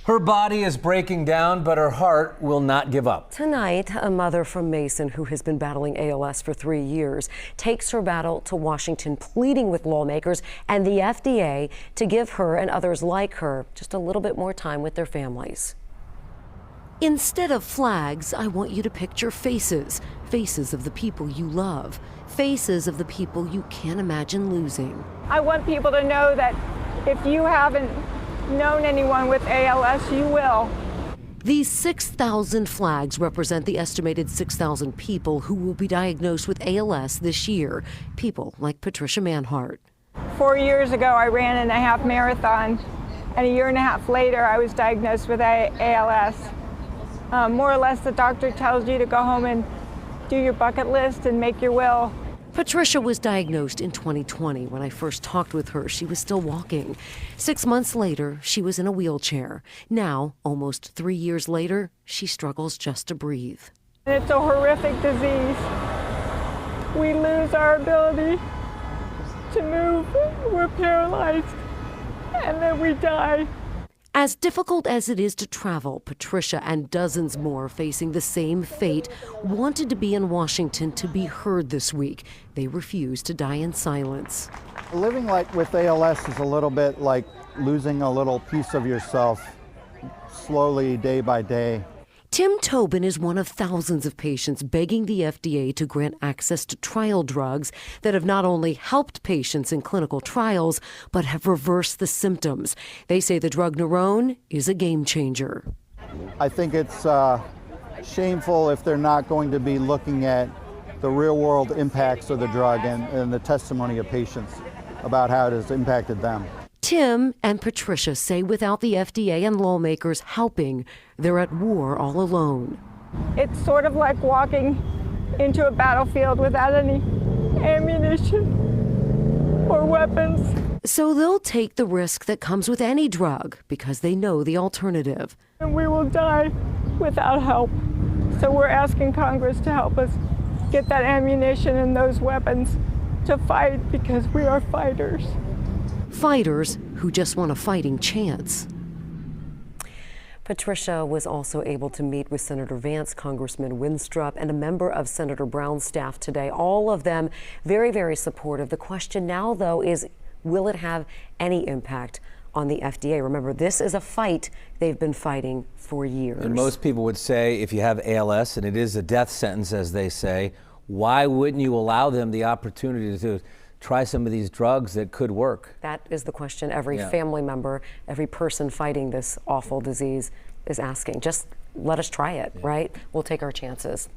Her body is breaking down, but her heart will not give up. Tonight, a mother from Mason who has been battling ALS for 3 years takes her battle to Washington, pleading with lawmakers and the FDA to give her and others like her just a little bit more time with their families. Instead of flags, I want you to picture faces. Faces of the people you love. Faces of the people you can't imagine losing. I want people to know that if you haven't known anyone with ALS, you will. These 6,000 flags represent the estimated 6,000 people who will be diagnosed with ALS this year. People like Patricia Manhart. 4 years ago, I ran in a half marathon, and a year and a half later, I was diagnosed with ALS. More or less, the doctor tells you to go home and do your bucket list and make your will. Patricia was diagnosed in 2020. When I first talked with her, she was still walking. 6 months later, she was in a wheelchair. Now, almost 3 years later, she struggles just to breathe. It's a horrific disease. We lose our ability to move. We're paralyzed, and then we die. As difficult as it is to travel, Patricia and dozens more facing the same fate wanted to be in Washington to be heard this week. They refused to die in silence. Living with ALS is a little bit like losing a little piece of yourself slowly, day by day. Tim Tobin is one of thousands of patients begging the FDA to grant access to trial drugs that have not only helped patients in clinical trials, but have reversed the symptoms. They say the drug Neuron is a game changer. I think it's shameful if they're not going to be looking at the real-world impacts of the drug and the testimony of patients about how it has impacted them. Tim and Patricia say without the FDA and lawmakers helping, they're at war all alone. It's sort of like walking into a battlefield without any ammunition or weapons. So they'll take the risk that comes with any drug because they know the alternative. And we will die without help. So we're asking Congress to help us get that ammunition and those weapons to fight because we are fighters. Fighters who just want a fighting chance. Patricia was also able to meet with Senator Vance, Congressman Winstrup, and a member of Senator Brown's staff today. All of them very, very supportive. The question now, though, is will it have any impact on the FDA? Remember, this is a fight they've been fighting for years. And most people would say if you have ALS, and it is a death sentence, as they say, why wouldn't you allow them the opportunity to try some of these drugs that could work? That is the question every family member, every person fighting this awful disease is asking. Just let us try it, right? We'll take our chances.